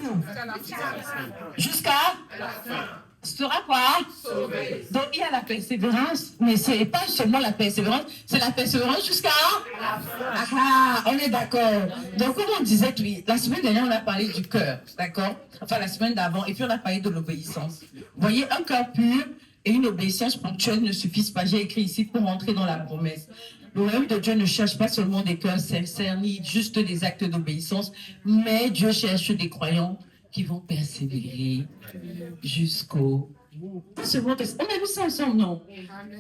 où? Jusqu'à sera quoi? Sauvé. Donc il y a la persévérance, mais ce n'est pas seulement la persévérance, c'est la persévérance jusqu'à la fin. Ah, on est d'accord. Donc comme on disait, la semaine dernière on a parlé du cœur, d'accord? Enfin la semaine d'avant, et puis on a parlé de l'obéissance. Vous voyez, un cœur pur et une obéissance ponctuelle ne suffisent pas. J'ai écrit ici pour rentrer dans la promesse. Le royaume de Dieu ne cherche pas seulement des cœurs sincères, ni juste des actes d'obéissance, mais Dieu cherche des croyants qui vont persévérer jusqu'au bout. Pas seulement, on a vu ça ensemble, non?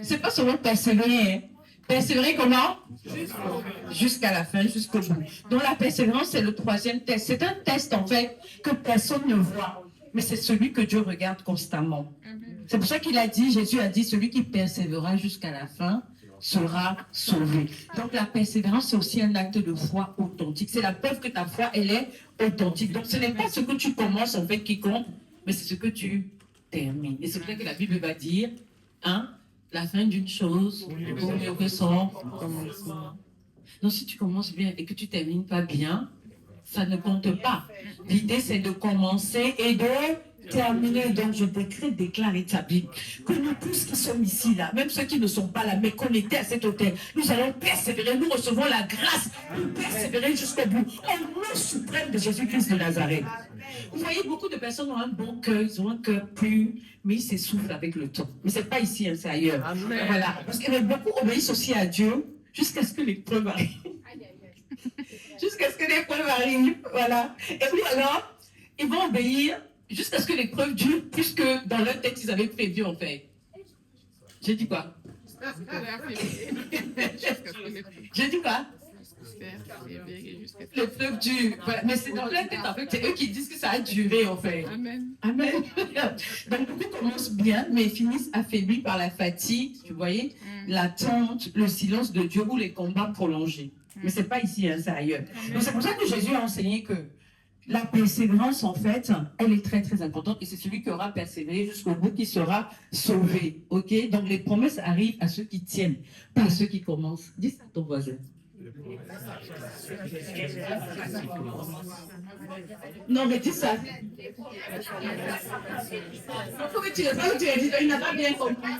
C'est pas seulement persévérer. Hein. Persévérer comment? Jusqu'à la fin, jusqu'au bout. Donc la persévérance, c'est le troisième test. C'est un test, en fait, que personne ne voit. Mais c'est celui que Dieu regarde constamment. C'est pour ça qu'il a dit, Jésus a dit, celui qui persévérera jusqu'à la fin sera sauvé. Donc la persévérance, c'est aussi un acte de foi authentique. C'est la preuve que ta foi, elle est authentique. Donc ce n'est pas ce que tu commences, en fait, qui compte, mais c'est ce que tu termines. Et c'est pour ça que la Bible va dire, hein, la fin d'une chose, vaut mieux que son commencement. Donc si tu commences bien et que tu termines pas bien, ça ne compte pas. L'idée, c'est de commencer et de terminer. Donc, je déclare établi que nous tous qui sommes ici, là, même ceux qui ne sont pas là, mais connectés à cet hôtel, nous allons persévérer, nous recevons la grâce de persévérer jusqu'au bout, au nom suprême de Jésus-Christ de Nazareth. Vous voyez, beaucoup de personnes ont un bon cœur, ils ont un cœur pur, mais ils s'essoufflent avec le temps. Mais ce n'est pas ici, hein, c'est ailleurs. Amen. Voilà. Parce que beaucoup obéissent aussi à Dieu jusqu'à ce que l'épreuve arrive. Jusqu'à ce que l'épreuve arrive, voilà. Et puis alors, ils vont obéir jusqu'à ce que l'épreuve dure plus que dans leur tête, ils avaient prévu, en fait. J'ai dit quoi? J'ai dit quoi? L'épreuve dure. Voilà. Mais c'est dans leur tête, en fait. C'est eux qui disent que ça a duré, en fait. Amen. Amen. Donc, beaucoup commencent bien, mais finissent affaiblis par la fatigue, vous voyez, l'attente, le silence de Dieu ou les combats prolongés. Mais ce n'est pas ici, hein, c'est ailleurs. Donc, c'est pour ça que Jésus a enseigné que la persévérance, en fait, elle est très, très importante. Et c'est celui qui aura persévéré jusqu'au bout qui sera sauvé. OK? Donc, les promesses arrivent à ceux qui tiennent, pas à ceux qui commencent. Dis ça à ton voisin. Non, mais dis ça. Pourquoi tu n'as pas dit, il n'a pas bien compris.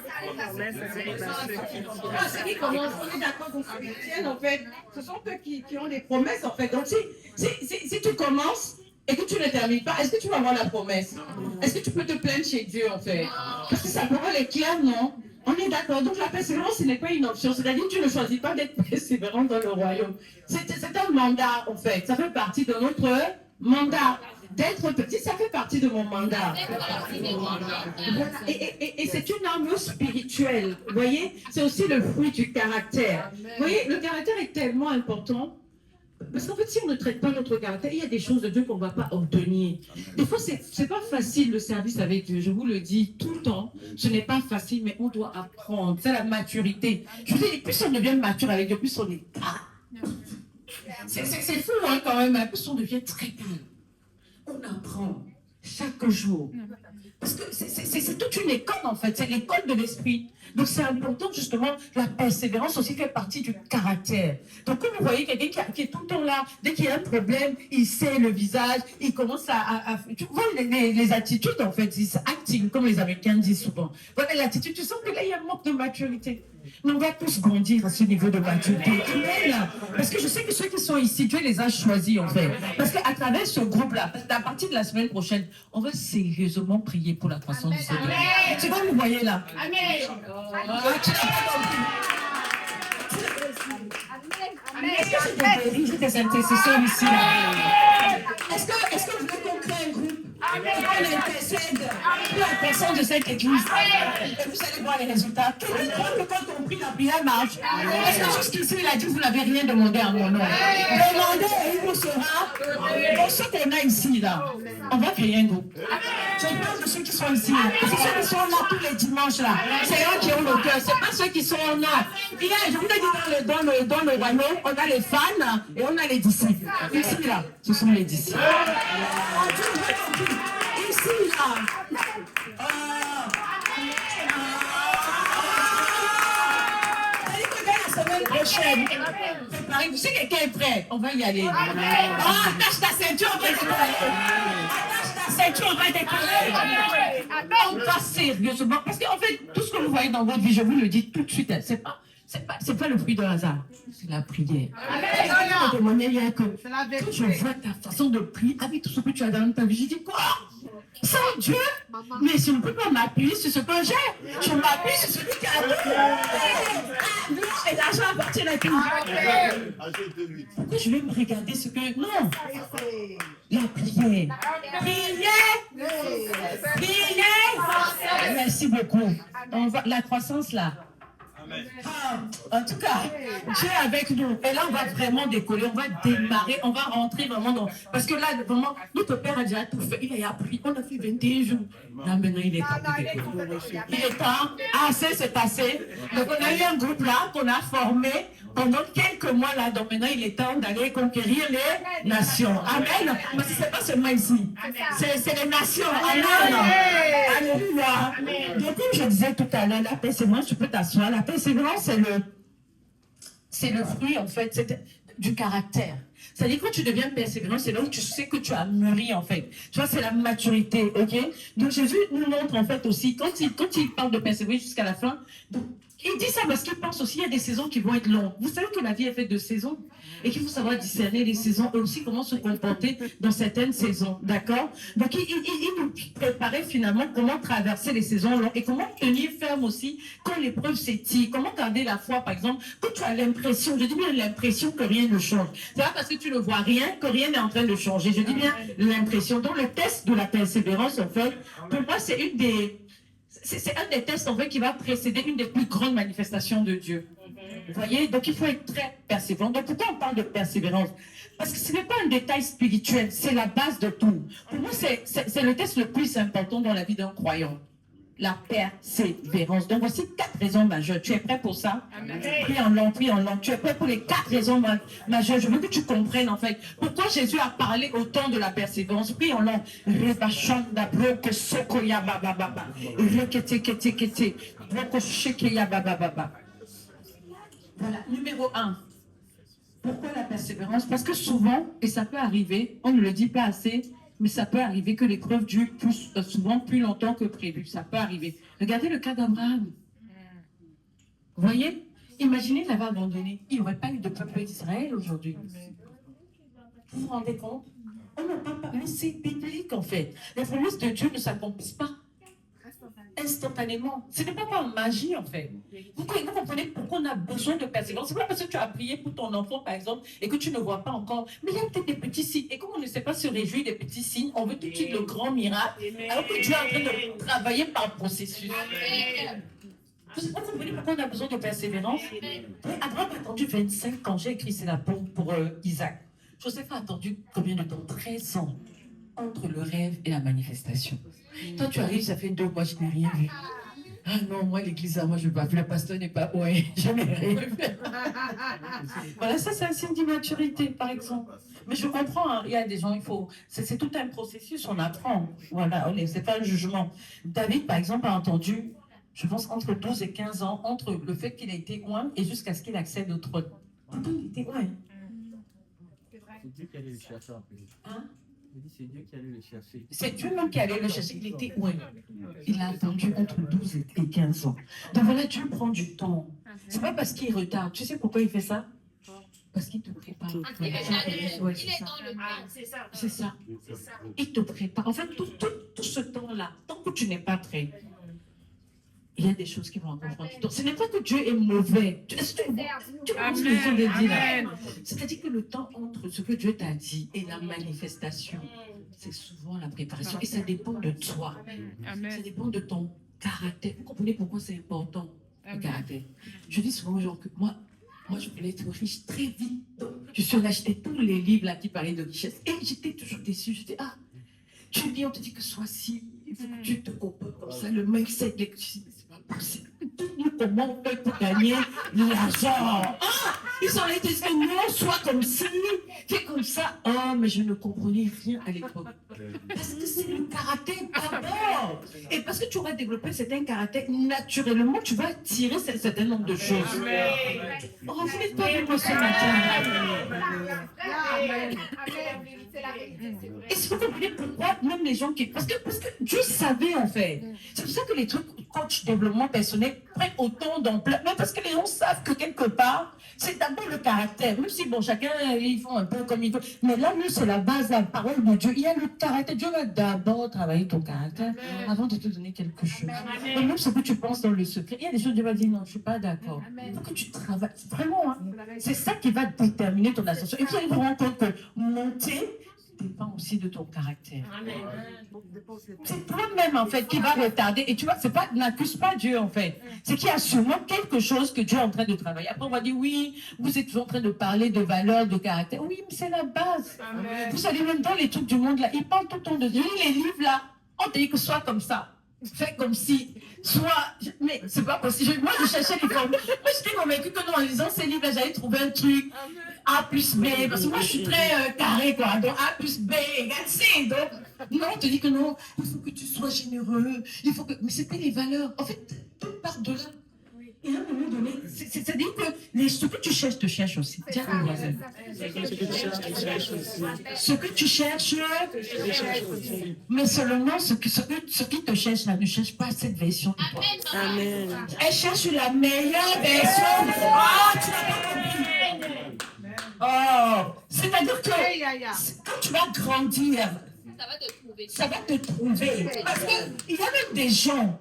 Ceux qui commencent, on est d'accord, donc ceux qui tiennent, en fait, ce sont eux qui ont des promesses, en fait. Donc, si tu commences et que tu ne termines pas, est-ce que tu vas avoir la promesse? Est-ce que tu peux te plaindre chez Dieu, en fait? Parce que sa parole est claire, non? On est d'accord. Donc la persévérance, ce n'est pas une option. C'est-à-dire que tu ne choisis pas d'être persévérant dans le royaume. C'est un mandat, en fait. Ça fait partie de notre mandat. D'être petit, ça fait partie de mon mandat. Voilà. Et c'est une arme spirituelle. Vous voyez? C'est aussi le fruit du caractère. Vous voyez? Le caractère est tellement important. Parce qu'en fait, si on ne traite pas notre caractère, il y a des choses de Dieu qu'on ne va pas obtenir. Des fois, ce n'est pas facile le service avec Dieu. Je vous le dis tout le temps. Ce n'est pas facile, mais on doit apprendre. C'est la maturité. Je vous dis, plus on devient mature avec Dieu, plus on est calme. C'est fou, hein, quand même. Plus on devient très calme. On apprend chaque jour. Parce que c'est toute une école, en fait. C'est l'école de l'esprit. Donc, c'est important, justement, la persévérance aussi fait partie du caractère. Donc, quand vous voyez quelqu'un qui est tout le temps là, dès qu'il y a un problème, il sait le visage, il commence à tu vois les attitudes, en fait, ils acting, comme les Américains disent souvent. Voilà l'attitude, tu sens que là, il y a un manque de maturité. Mais on va tous grandir à ce niveau de maturité. Amen. Parce que je sais que ceux qui sont ici, Dieu les a choisis, en fait. Parce qu'à travers ce groupe-là, à partir de la semaine prochaine, on va sérieusement prier pour la croissance du Seigneur. Tu vois, vous voyez là. Amen. Tu n'as pas compris. Est-ce que je peux diriger tes intercesseurs ici là? Est-ce que vous voulez qu'on crée un groupe? On intercède pour la personne de cette église. Et vous allez voir les résultats. Quel est le quand on prie, la prière marche? Est-ce que jusqu'ici, il a dit, vous n'avez rien demandé à mon nom? Demandez et il vous sera. Pour ceux qu'on a ici, là, on va créer un groupe. Je parle de ceux qui sont ici. C'est ceux qui sont là tous les dimanches, là. C'est eux qui ont le cœur. Ce n'est pas ceux qui sont là. Je vous ai dit, dans le royaume, on a les fans et on a les disciples. Ici, là, ce sont les disciples. Ici, là. La semaine prochaine, préparez-vous. Si quelqu'un est prêt, on va y aller. Ah, cache ta ceinture, on va y aller. vaincus, on va décoller. On va sérieusement. Parce qu'en fait, tout ce que vous voyez dans votre vie, je vous le dis tout de suite, c'est pas le fruit de hasard. C'est la prière. De manière que quand je vois ta façon de prier avec tout ce que tu as dans ta vie, je dis quoi? Sans Dieu, mais je ne peux pas m'appuyer sur ce que j'ai. Je m'appuie sur celui qui a tout. Et l'argent appartient à qui? Pourquoi je vais me regarder ce que... Non. La prière. Prière. Merci beaucoup. La croissance là. En tout cas, Dieu est avec nous. Et là, on va vraiment décoller, on va démarrer, on va rentrer vraiment dans... Parce que là, vraiment, notre Père a déjà tout fait. Il a appris, on a fait 21 jours. Là, maintenant, il est temps de décoller. Il est temps, assez, c'est assez. Donc, on a eu un groupe là qu'on a formé pendant quelques mois là. Donc, maintenant, il est temps d'aller conquérir les nations. Amen. Parce que ce n'est pas seulement ici. C'est les nations. Amen. Alléluia. Donc, comme je disais tout à l'heure, la persévérance, tu peux t'asseoir. La persévérance, c'est le fruit, en fait, du caractère. C'est-à-dire, quand tu deviens persévérant, c'est là où tu sais que tu as mûri, en fait. Tu vois, c'est la maturité, ok? Donc, Jésus nous montre, en fait, aussi, quand il parle de persévérer jusqu'à la fin, donc, il dit ça parce qu'il pense aussi qu'il y a des saisons qui vont être longues. Vous savez que la vie est faite de saisons et qu'il faut savoir discerner les saisons et aussi comment se comporter dans certaines saisons, d'accord? Donc, il nous préparait finalement comment traverser les saisons longues et comment tenir ferme aussi quand l'épreuve s'étire. Comment garder la foi, par exemple, quand tu as l'impression, je dis bien l'impression que rien ne change. C'est pas parce que tu ne vois rien que rien n'est en train de changer. Je dis bien l'impression. Donc, le test de la persévérance, en fait, pour moi, c'est un des tests en fait qui va précéder une des plus grandes manifestations de Dieu. Vous voyez? Donc il faut être très persévérant. Donc pourquoi on parle de persévérance? Parce que ce n'est pas un détail spirituel, c'est la base de tout. Pour moi, c'est le test le plus important dans la vie d'un croyant. La persévérance. Donc voici 4 raisons majeures. Tu es prêt pour ça? Prie en langue, prie en langue. Tu es prêt pour les 4 raisons majeures? Je veux que tu comprennes en fait pourquoi Jésus a parlé autant de la persévérance. Prie en langue. Voilà, numéro 1. Pourquoi la persévérance? Parce que souvent, et ça peut arriver, on ne le dit pas assez, mais ça peut arriver que l'épreuve dure souvent plus longtemps que prévu. Ça peut arriver. Regardez le cas d'Abraham. Vous voyez? Imaginez, il l'avait abandonné. Il n'y aurait pas eu de peuple d'Israël aujourd'hui. Vous vous rendez compte? On n'a pas parlé, c'est biblique en fait. Les promesses de Dieu ne s'accomplissent pas instantanément. Ce n'est pas en magie en fait. Vous comprenez pourquoi on a besoin de persévérance. Ce n'est pas parce que tu as prié pour ton enfant par exemple et que tu ne vois pas encore. Mais il y a peut-être des petits signes. Et comme on ne sait pas se réjouir des petits signes, on veut tout de suite le grand miracle. Alors que Dieu est en train de travailler par processus. Vous comprenez pourquoi on a besoin de persévérance? Abraham a attendu 25 ans. J'ai écrit c'est la pour Isaac. Joseph a attendu combien de temps? 13 ans entre le rêve et la manifestation. Toi, tu arrives, ça fait 2 mois, je n'ai rien vu. Ah non, moi, l'église, moi, je ne veux pas. Le pasteur n'est pas... Ouais, je n'ai rien vu. Voilà, ça, c'est un signe d'immaturité, par exemple. Mais je comprends, hein, il y a des gens, il faut... C'est tout un processus, on apprend. Voilà, c'est pas un jugement. David, par exemple, a entendu, je pense, entre 12 et 15 ans, entre le fait qu'il a été oint et jusqu'à ce qu'il accède au trône. Il était oint. C'est Dieu qui allait le chercher en plus. Hein? C'est Dieu qui allait le chercher. C'est Dieu même qui allait le chercher. Il était où? Il a attendu entre 12 et 15 ans. Donc voilà, Dieu prend du temps. C'est pas parce qu'il retarde. Tu sais pourquoi il fait ça? Parce qu'il te prépare. Il est dans le temps, c'est ça. C'est ça. Il te prépare. En fait, tout ce temps-là, tant que tu n'es pas prêt, il y a des choses qui vont encore prendre du temps. Ce n'est pas que Dieu est mauvais. Tu comprends ce que je veux dire là? C'est-à-dire que le temps entre ce que Dieu t'a dit et la manifestation, c'est souvent la préparation. Et ça dépend de toi. Ça dépend de ton caractère. Vous comprenez pourquoi c'est important, le caractère? Je dis souvent aux gens que moi, je voulais être riche très vite. Donc, je suis allée acheter tous les livres là qui parlaient de richesse. Et j'étais toujours déçue. J'étais, tu viens, on te dit que sois si, il faut que tu te comportes comme ça. Le mindset, c'est pas possible. Comment on fait pour gagner de l'argent? Ils sont allés te dire non, sois comme ci, fais comme ça. Mais je ne comprenais rien à l'époque. Parce que c'est le caractère d'abord. Et parce que tu auras développé certain caractère, naturellement, tu vas attirer un certain nombre de choses. Oh, vous n'êtes pas avec moi ce matin. Et c'est vous comprenez pourquoi même les gens qui... Parce que Dieu savait en fait. C'est pour ça que les trucs coach développement personnel prennent autant d'ampleur. Même parce que les gens savent que quelque part, c'est d'abord le caractère. Même si bon, chacun, ils font un peu comme ils veulent. Mais là, nous, c'est la base, la parole de Dieu. Il y a le caractère. Dieu va d'abord travailler ton caractère avant de te donner quelque chose. Et même ce que tu penses dans le secret, il y a des choses, Dieu va dire non, je ne suis pas d'accord. Il faut que tu travailles. Vraiment, hein. C'est ça qui va déterminer ton ascension. Et puis, il faut rendre compte que monter dépend aussi de ton caractère. C'est toi-même, en fait, qui va retarder. Et tu vois, n'accuse pas Dieu, en fait. C'est qu'il y a sûrement quelque chose que Dieu est en train de travailler. Après, on va dire, oui, vous êtes toujours en train de parler de valeurs, de caractère. Oui, mais c'est la base. Vous savez, même dans les trucs du monde, là, ils parlent tout le temps de Dieu. Les livres, là, on te dit que soit comme ça. Fais comme si, mais c'est pas possible. Moi, je cherchais les formules. Moi, j'étais convaincue que non, en lisant ces livres, j'allais trouver un truc A plus B. Parce que moi, je suis très carré, quoi. Donc, A plus B égale C. Donc, non, on te dit que non, il faut que tu sois généreux. Il faut que... Mais c'était les valeurs. En fait, tout part de là. Et à un moment donné, c'est-à-dire que ce que tu cherches te cherche aussi. Tiens, ce que tu cherches, mais seulement ce qui te cherche là ne cherche pas cette version de toi. Amen. Elle cherche la meilleure version de toi. Tu n'as pas compris. Oh, c'est-à-dire que quand tu vas grandir, ça va te trouver. Parce qu'il y a même des gens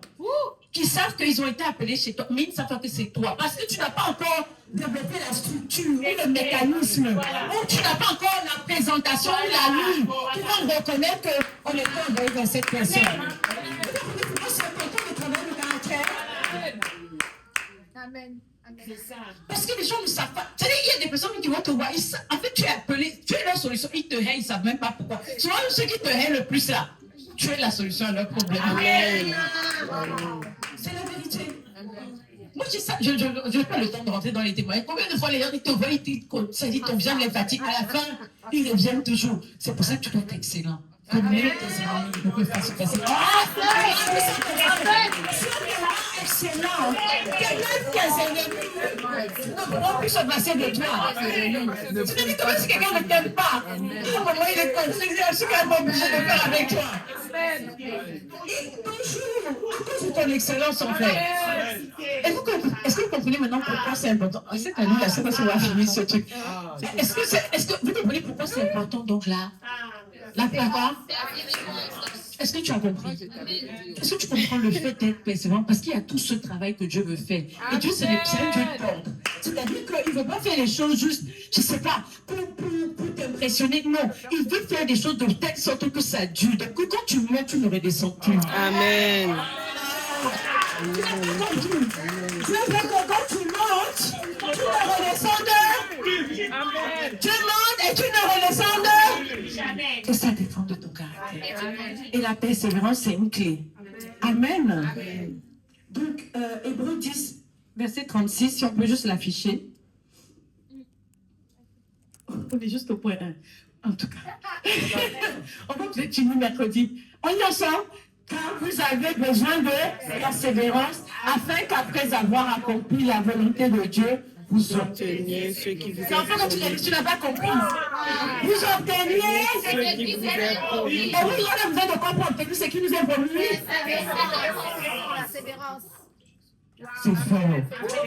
qui savent qu'ils ont été appelés chez toi, mais ils ne savent pas que c'est toi. Parce que tu n'as pas encore développé la structure ou le mécanisme, ou tu n'as pas encore la présentation ou la ligne qui va reconnaître qu'on est envoyé dans cette personne. Moi, c'est important de travailler le caractère. Amen. Parce que les gens ne savent pas. Tu sais, il y a des personnes qui vont te voir. En fait, tu es appelé, tu es la solution. Ils te haïnt, ils ne savent même pas pourquoi. Souvent, ceux qui te haïnt le plus là, tu es la solution à leur problème. Amen. C'est la vérité. Moi, je n'ai pas le temps de rentrer dans les témoignages. Combien de fois les gens te voient, ça dit ton bien lymphatique. À la fin, ils reviennent toujours. C'est pour ça que tu dois être excellent. Comme même tes ennemis, ils peuvent faire se passer. Excellent. Quelqu'un qui a ses ennemis ne pourra plus se passer de toi. Tu te dis comment si quelqu'un ne t'aime pas. À un moment, il est comme je suis quand même obligé de faire avec toi. Et toujours, à cause de ton excellence en fait. Est-ce que vous comprenez maintenant pourquoi c'est important? Cette année, là, je ne sais pas si on va finir ce truc. Est-ce que vous comprenez pourquoi c'est important donc là? La papa, est-ce que tu as compris? Est-ce que tu comprends le fait d'être persévérant? Parce qu'il y a tout ce travail que Dieu veut faire. Et Dieu, c'est un Dieu de porte. C'est-à-dire qu'il ne veut pas faire les choses juste, je ne sais pas, pour t'impressionner. Non, il veut faire des choses de telle sorte que ça dure. Donc quand tu montes, tu ne redescends plus. Amen. Dieu veut que quand tu montes, tu ne redescendes. Tu montes et tu ne redescendes. Et ça dépend de ton caractère. Et la persévérance, c'est une clé. Amen. Donc, Hébreux 10, verset 36, si on peut juste l'afficher. On est juste au point 1, en tout cas. On va peut-être finir mercredi. On y ensemble. Car vous avez besoin de persévérance, afin qu'après avoir accompli la volonté de Dieu, vous obteniez ce qui vous est promis. Tu n'as pas compris. Vous obteniez ce qui vous est promis. Et oui, il y a besoin de quoi pour obtenir ce qui nous est promis. C'est fort.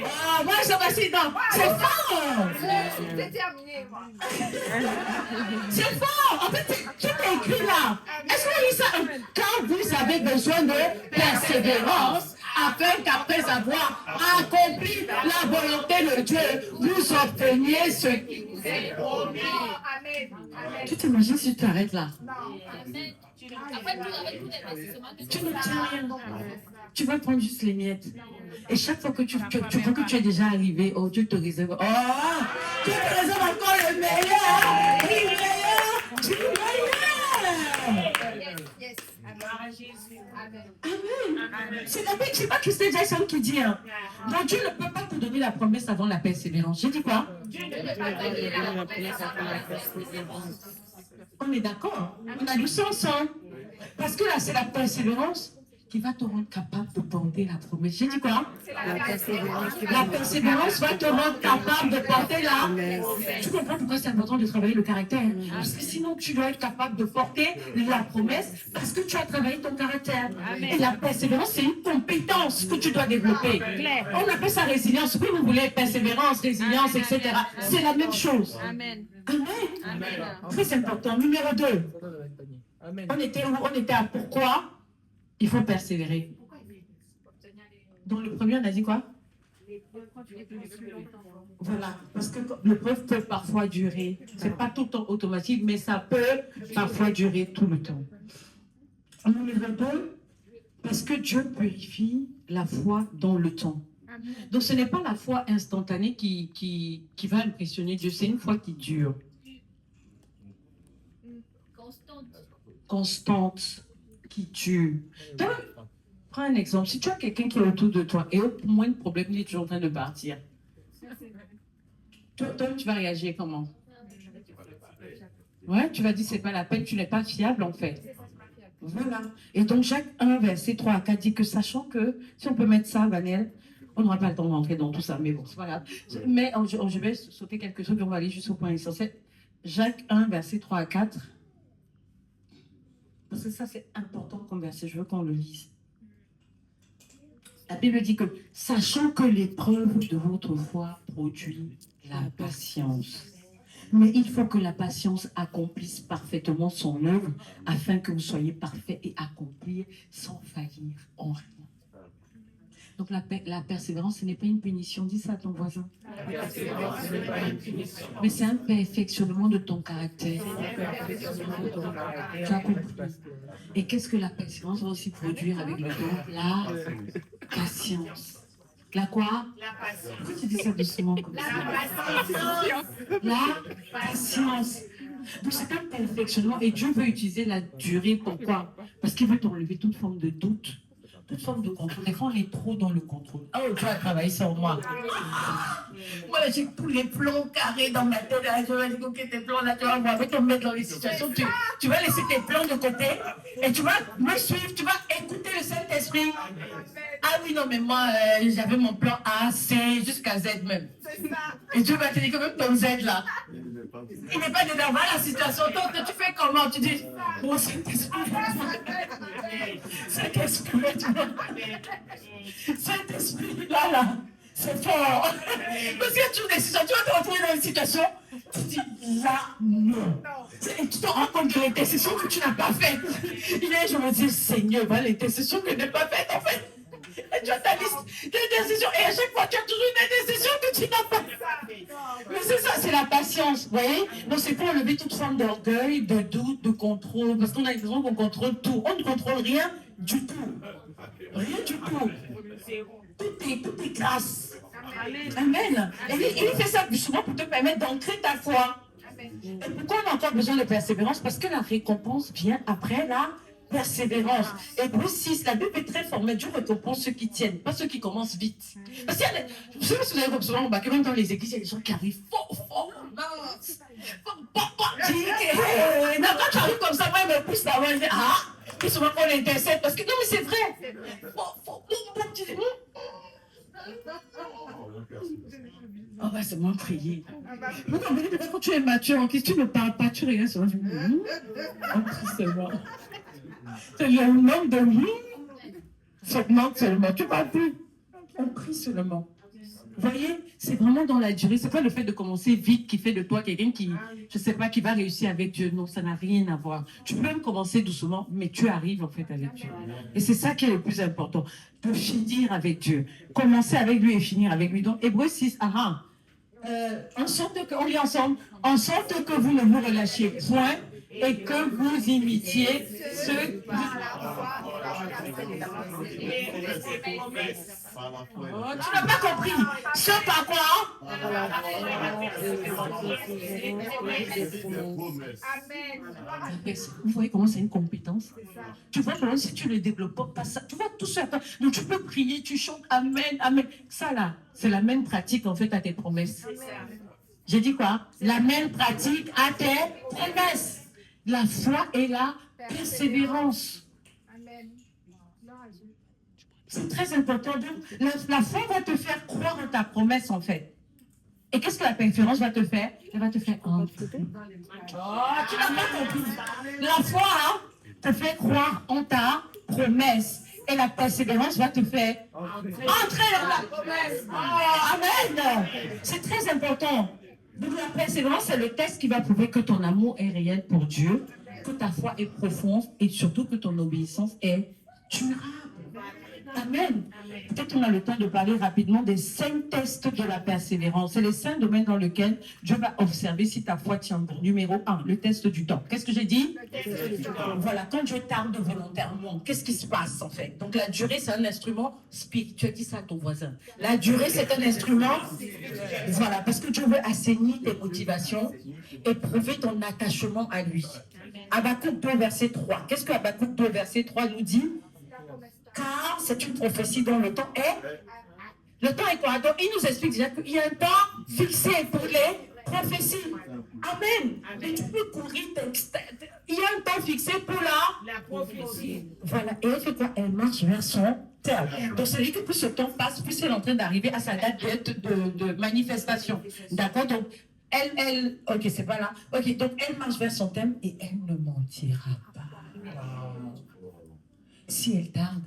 Ah, moi, je suis dans. C'est fort. C'est terminé, moi. C'est fort. En fait, tout est écrit là. Est-ce que vous savez, quand vous avez besoin de persévérance, afin qu'après avoir accompli la volonté de Dieu, vous obteniez ce qui vous est promis. Tu t'imagines si tu t'arrêtes là? Tu ne tiens rien. Tu vas prendre juste les miettes. Et chaque fois que tu crois que tu es déjà arrivé, oh, Dieu te réserve. Oh, Dieu te réserve encore le meilleur. Le meilleur. Du meilleur. Yes. Amen. C'est pas Christine Jackson qui dit. Hein. Donc Dieu ne peut pas te donner la promesse avant la persévérance. J'ai dit quoi? Dieu ne peut pas te donner la promesse avant la persévérance. On est d'accord? On a du sens, hein? Parce que là, c'est la persévérance qui va te rendre capable de porter la promesse. J'ai dit quoi? La persévérance. La persévérance va te rendre capable de porter la promesse. Tu comprends pourquoi c'est important de travailler le caractère? Parce que sinon, tu dois être capable de porter la promesse parce que tu as travaillé ton caractère. Et la persévérance, c'est une compétence que tu dois développer. On appelle ça résilience. Oui, vous voulez persévérance, résilience, etc. C'est la même chose. Amen. Amen. Très important. Numéro 2. Amen. On était où? On était à pourquoi il faut persévérer. Dans le premier, on a dit quoi? Voilà, parce que l'épreuve peut parfois durer. C'est pas tout le temps automatique, mais ça peut parfois durer tout le temps. Numéro 2, parce que Dieu purifie la foi dans le temps. Donc ce n'est pas la foi instantanée qui va impressionner Dieu, c'est une foi qui dure. Constante, qui dure. Donc, prends un exemple. Si tu as quelqu'un qui est autour de toi et au moins de problème, il est toujours en train de partir. Toi, tu vas réagir comment? Ouais, tu vas dire c'est pas la peine, tu n'es pas fiable en fait. Voilà. Et donc Jacques 1, verset 3 à 4 dit que sachant que, si on peut mettre ça, Vanel, on n'aura pas le temps d'entrer dans tout ça, mais bon, c'est pas grave. Mais je vais sauter quelque chose et on va aller juste au point essentiel. Jacques 1, verset 3 à 4. Parce que ça, c'est important comme verset, je veux qu'on le lise. La Bible dit que, sachant que l'épreuve de votre foi produit la patience. Mais il faut que la patience accomplisse parfaitement son œuvre, afin que vous soyez parfaits et accomplis sans faillir en rien. Donc la persévérance, ce n'est pas une punition. Dis ça à ton voisin. Mais c'est un perfectionnement de ton caractère. Tu as compris. Et qu'est-ce que la persévérance va aussi produire avec le temps? La patience. La quoi? La patience. Pourquoi tu dis ça doucement comme ça? La patience. Donc c'est un perfectionnement et Dieu veut utiliser la durée. Pourquoi? Parce qu'il veut t'enlever toute forme de doute. Toute forme de contrôle. Des fois, on est trop dans le contrôle. Oh, tu vas travailler sur moi. Moi, là, j'ai tous les plans carrés dans ma tête. Là, je vais dire, ok, tes plans, là, tu vas voir, te mettre dans les situations. Tu vas laisser tes plans de côté et tu vas me suivre. Tu vas écouter le Saint-Esprit. Ah oui, non, mais moi, j'avais mon plan A, C, jusqu'à Z même. Et Dieu va te dire que même ton Z, là, il n'est pas dedans. Voilà la situation. Donc, tu fais comment? Tu dis, oh, Saint-Esprit. Saint-Esprit, tu vois. Saint-Esprit, là, c'est fort. Parce qu'il y a toujours des situations, tu vas te retrouver dans une situation, tu dis, là, non. Et tu te rends compte de l'intercession que tu n'as pas faite. Hier, je me dis, Seigneur, voilà l'intercession que je n'ai pas faite, en fait. Et tu as ta liste d'intercessions, et à chaque fois, tu as toujours une intercession que tu n'as pas faite. Mais c'est ça, c'est la patience, vous voyez. Donc, c'est pour enlever toute forme d'orgueil, de doute, de contrôle. Parce qu'on a l'impression qu'on contrôle tout. On ne contrôle rien du tout. Rien du tout. Tout est grâce. Amen. Et il fait ça souvent pour te permettre d'ancrer ta foi. Et pourquoi on a encore besoin de persévérance? Parce que la récompense vient après la persévérance. Hébreux 6, la Bible est très formelle. Dieu récompense ceux qui tiennent, pas ceux qui commencent vite. Parce qu'il y a des, je sais pas si vous avez souvent remarqué, même dans les églises, il y a des gens qui arrivent fort, mince. Quand tu arrives comme ça, moi, il me pousse d'avant, il dit, ah, puis souvent qu'on intercède, parce que non, mais c'est vrai. Oh, bah, c'est moi prier. Quand tu es mature, en question, tu ne parles pas, tu regardes sur moi, tu dis, on prie seulement. C'est le nombre de ça augmente seulement, tu ne parles plus. On prie seulement. Vous voyez, c'est vraiment dans la durée. C'est pas le fait de commencer vite qui fait de toi quelqu'un qui, je sais pas, qui va réussir avec Dieu. Non, ça n'a rien à voir. Tu peux même commencer doucement, mais tu arrives en fait avec Dieu. Et c'est ça qui est le plus important, de finir avec Dieu. Commencer avec lui et finir avec lui. Donc, Hébreux 6, en sorte que, on lit ensemble, en sorte que vous ne vous relâchiez point et que vous imitiez ceux qui... Oh, tu n'as pas compris. Ce par quoi? Vous voyez comment c'est une compétence? Tu vois comment si tu ne développes pas ça, tu vois tout ça. Donc tu peux prier, tu chantes Amen, Amen. Ça là, c'est la même pratique en fait à tes promesses. J'ai dit quoi? La même pratique à tes promesses. la foi et la persévérance. Amen. Gloire à Dieu. C'est très important. Donc, la foi va te faire croire en ta promesse, en fait. Et qu'est-ce que la persévérance va te faire? Elle va te faire entrer. Oh, tu n'as pas compris. La foi te fait croire en ta promesse. Et la persévérance va te faire entrer dans la promesse. Oh, amen. C'est très important. Donc la persévérance, c'est le test qui va prouver que ton amour est réel pour Dieu, que ta foi est profonde et surtout que ton obéissance est durable. Amen. Peut-être on a le temps de parler rapidement des 5 tests de la persévérance. C'est les 5 domaines dans lesquels Dieu va observer si ta foi tient bon. Numéro 1, le test du temps. Qu'est-ce que j'ai dit? Voilà, quand Dieu tarde volontairement, qu'est-ce qui se passe en fait? Donc la durée, c'est un instrument spirituel. Dis ça à ton voisin. La durée, c'est un instrument. Voilà, parce que Dieu veut assainir tes motivations et prouver ton attachement à lui. Habakkuk 2, verset 3. Qu'est-ce que Habakkuk 2, verset 3 nous dit? Car c'est une prophétie dont le temps est. Le temps est quoi? Donc il nous explique déjà qu'il y a un temps fixé pour les prophéties. Amen. Et tu peux courir. Il y a un temps fixé pour la prophétie. Voilà. Et elle fait quoi? Elle marche vers son terme. Donc c'est-à-dire que plus ce temps passe, plus elle est en train d'arriver à sa date de manifestation. D'accord? Donc ok, c'est pas là. Ok, donc elle marche vers son terme et elle ne mentira pas. Si elle tarde,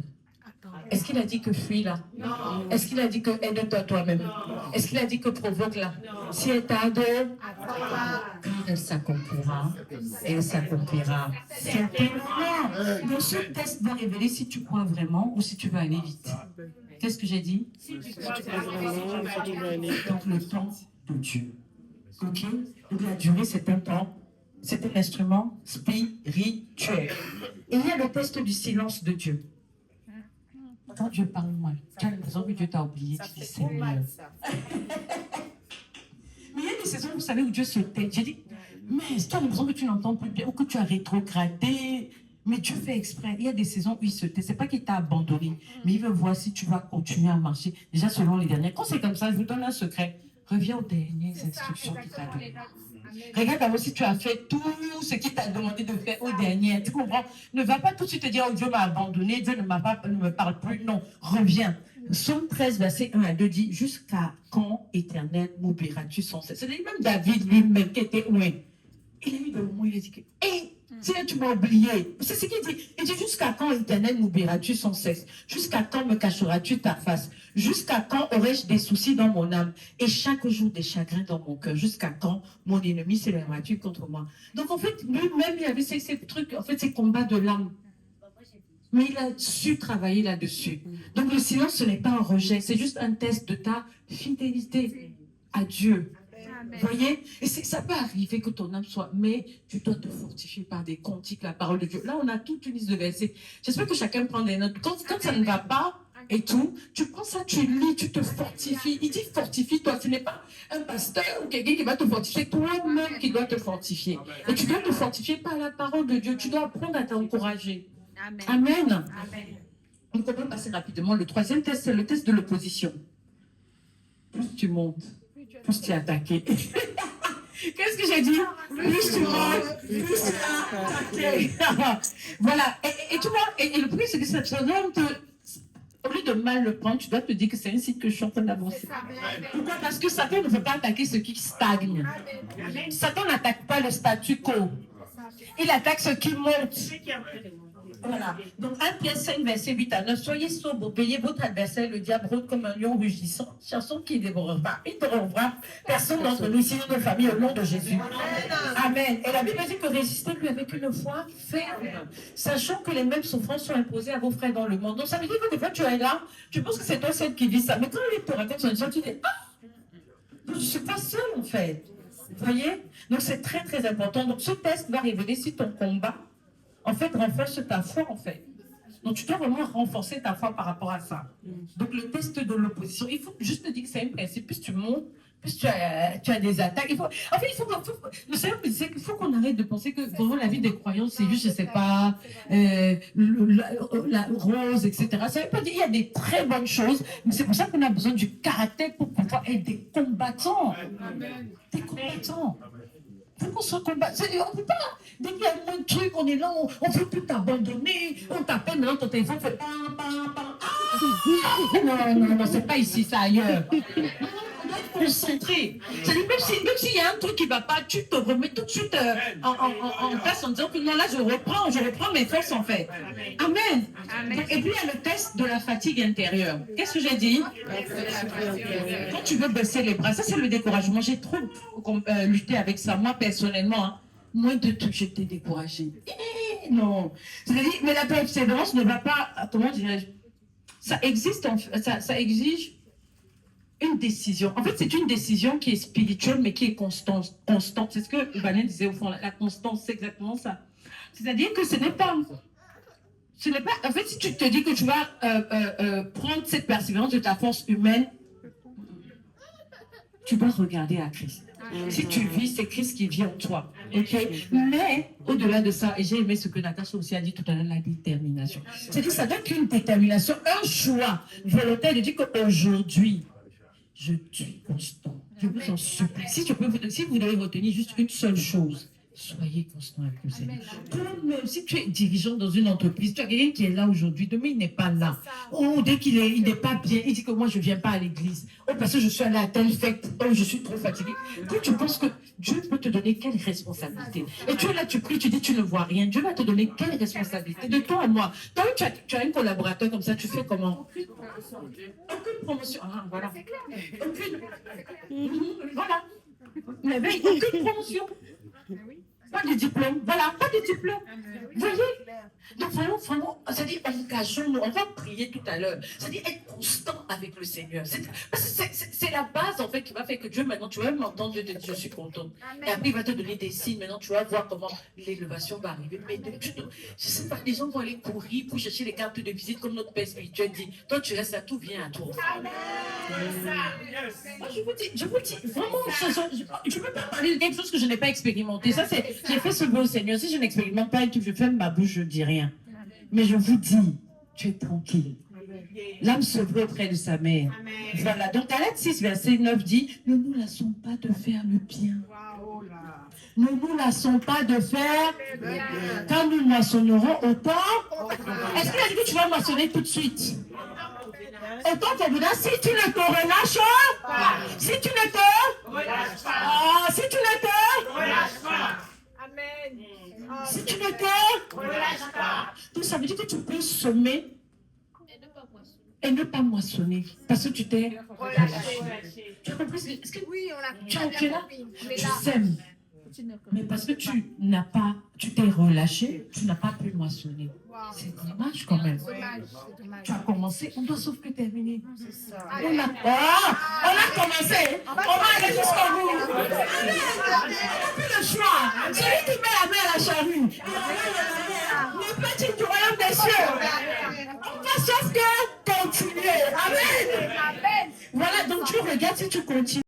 est-ce qu'il a dit que fuis là? Non. Est-ce qu'il a dit que aide-toi toi-même? Est-ce qu'il a dit que provoque là? Si elle tarde, car elle s'accomplira. Elle s'accomplira. Certainement. Donc ce test va révéler si tu crois vraiment ou si tu vas aller vite. Qu'est-ce que j'ai dit? Donc le temps de Dieu. Ok? Donc la durée, c'est un temps. C'est un instrument spirituel. Et il y a le test du silence de Dieu. Quand Dieu parle mal, tu as l'impression que Dieu t'a oublié, tu dis Seigneur. Mais il y a des saisons, vous savez, où Dieu se tait. J'ai dit, mais tu as l'impression que tu n'entends plus bien ou que tu as rétrogradé. Mais Dieu fait exprès. Il y a des saisons où il se tait. Ce n'est pas qu'il t'a abandonné, mais il veut voir si tu vas continuer à marcher. Déjà, selon les dernières. Quand c'est comme ça, je vous donne un secret. Reviens aux dernières instructions qu'il t'a données. Regarde d'abord si tu as fait tout ce qu'il t'a demandé de faire aux dernières. Tu comprends? Ne va pas tout de suite te dire, oh Dieu m'a abandonné, Dieu ne me parle plus. Non, reviens. Psaume 13, verset 1 à 2 dit, jusqu'à quand, Éternel, m'oublieras-tu sans cesse? C'est-à-dire même David lui-même qui était loin. Il a mis de moi, il a dit que, hé, Seigneur, tu m'as oublié. C'est ce qu'il dit. Il dit, jusqu'à quand, Éternel, m'oublieras-tu sans cesse? Jusqu'à quand me cacheras-tu ta face? Jusqu'à quand aurais-je des soucis dans mon âme et chaque jour des chagrins dans mon cœur? Jusqu'à quand mon ennemi s'élèvera-t-il contre moi? Donc en fait, lui-même, il avait ces trucs, en fait, ces combats de l'âme. Mais il a su travailler là-dessus. Donc le silence, ce n'est pas un rejet, c'est juste un test de ta fidélité à Dieu. Vous voyez? Et ça peut arriver que ton âme soit, mais tu dois te fortifier par des cantiques, la parole de Dieu. Là, on a toute une liste de versets. J'espère que chacun prend des notes. Quand ça ne va pas et tout, tu prends ça, tu lis, tu te fortifies. Il dit fortifie-toi. Ce n'est pas un pasteur ou quelqu'un qui va te fortifier, toi-même qui dois te fortifier. Et tu dois te fortifier par la parole de Dieu. Tu dois apprendre à t'encourager. Amen. On peut passer rapidement. Le troisième test, c'est le test de l'opposition. Plus tu montes, plus tu es attaqué. Qu'est-ce que j'ai dit? Plus tu montes, plus tu es attaqué. Voilà. Et tu vois, et le premier, c'est que ça te donne, au lieu de mal le prendre, tu dois te dire que c'est ainsi que je suis en train d'avancer. Pourquoi? Parce que Satan ne veut pas attaquer ce qui stagne. Satan n'attaque pas le statu quo. Il attaque ce qui monte. Voilà. Donc 1 Pierre 5, verset 8 à 9. Soyez sobres, obéissez votre adversaire, le diable rôde comme un lion rugissant, cherchant qui dévorera. Il ne dévorera personne d'entre nous, ici, nos familles, au nom de Jésus. Amen. Et la Bible dit que résistez-lui avec une foi ferme, sachant que les mêmes souffrances sont imposées à vos frères dans le monde. Donc ça veut dire que des fois tu es là, tu penses que c'est toi seul qui vis ça. Mais quand il te raconte son histoire, tu dis, ah, je ne suis pas seul en fait. Vous voyez? Donc c'est très très important. Donc ce test va révéler si ton combat en fait, renforce ta foi, en fait. Donc, tu dois vraiment renforcer ta foi par rapport à ça. Donc, le test de l'opposition, il faut juste te dire que c'est un principe. Plus tu montes, plus tu as des attaques. Le Seigneur me disait qu'il faut qu'on arrête de penser que vraiment la vie des croyants, c'est juste, je ne sais pas, la rose, etc. Ça ne veut pas dire qu'il y a des très bonnes choses, mais c'est pour ça qu'on a besoin du caractère pour pouvoir être des combattants. Des combattants. Il faut qu'on soit combattu. On ne peut pas. Dès qu'il y a un bon truc, on est là, on ne veut plus t'abandonner. On t'appelle maintenant, ton téléphone fait pam, pam, pam. Ah non, c'est pas ici, c'est ailleurs. On doit être concentré. C'est-à-dire, même s'il y a un truc qui ne va pas, tu te remets tout de suite en place en disant que non, là, je reprends mes forces en fait. Amen. Et puis, il y a le test de la fatigue intérieure. Qu'est-ce que j'ai dit? Quand tu veux baisser les bras, ça, c'est le découragement. J'ai trop lutté avec ça. Moi, personnellement, hein, moins de trucs, j'étais découragée. Non. C'est-à-dire, mais la persévérance ne va pas, comment dirais-je, ça existe, ça exige une décision. En fait, c'est une décision qui est spirituelle, mais qui est constante. C'est ce que Valène disait au fond. La constance, c'est exactement ça. C'est-à-dire que ce n'est pas... En fait, si tu te dis que tu vas prendre cette persévérance de ta force humaine, tu dois regarder à Christ. Si tu vis, c'est Christ qui vit en toi. Okay? Mais, au-delà de ça, et j'ai aimé ce que Natacha aussi a dit tout à l'heure, la détermination. C'est-à-dire que ça doit être une détermination, un choix volontaire de dire qu'aujourd'hui, je suis constant. Je vous en supplie. Si vous devez retenir juste une seule chose, soyez constant avec le Seigneur. Même si tu es dirigeant dans une entreprise, tu as quelqu'un qui est là aujourd'hui, demain il n'est pas là. Oh, dès qu'il n'est pas bien, il dit que moi je ne viens pas à l'église. Oh, parce que je suis allé à telle fête. Oh, je suis trop fatigué. Quand tu penses que Dieu peut te donner quelle responsabilité? Et tu es là, tu pries, tu dis tu ne vois rien. Dieu va te donner quelle responsabilité? De toi à moi. Toi, tu as un collaborateur comme ça, tu fais comment? Aucune promotion. Ah, voilà. Aucune. Voilà. Mais aucune promotion. Pas de diplôme, voilà, pas de diplôme. Vous voyez? Donc vraiment, c'est-à-dire engageons-nous, on va prier tout à l'heure. C'est-à-dire être constant avec le Seigneur. C'est la base en fait qui va faire que Dieu maintenant, tu vas m'entendre, Dieu te dit je suis content. Et après il va te donner des signes, maintenant tu vas voir comment l'élévation va arriver. Mais je sais pas, les gens vont aller courir pour chercher les cartes de visite comme notre père spirituel dit. Toi tu restes là, tout vient à toi. Je vous dis, vraiment, je ne peux pas parler de quelque chose que je n'ai pas expérimenté. Ça, c'est, j'ai fait ce beau Seigneur. Si je n'expérimente pas et que je ferme ma bouche, je ne dis rien. Mais je vous dis, tu es tranquille. L'âme se veut auprès de sa mère. Voilà. Donc, Galates 6, verset 9 dit, ne nous lassons pas de faire le bien. Ne nous lassons pas de faire quand nous moissonnerons autant. Est-ce qu'il a dit que tu vas moissonner tout de suite? Autant que vous si tu ne te relâches pas, si tu ne te relâches pas, si tu ne te relâches pas, amen. Si tu ne te relâches pas, donc ça veut dire que tu peux semer et ne pas moissonner parce que tu t'es relâché. Tu as compris? Est-ce que oui, tu es là? Tu sèmes. Mais parce que tu t'es relâché, tu n'as pas pu moissonner. C'est dommage quand même. Tu as commencé, on doit sauf que terminer. On a commencé, on va aller jusqu'au bout. On n'a plus le choix. Celui qui met la main à la charrue, le petit du royaume des cieux. On va sauf que continuer. Amen. Voilà, donc tu regardes si tu continues.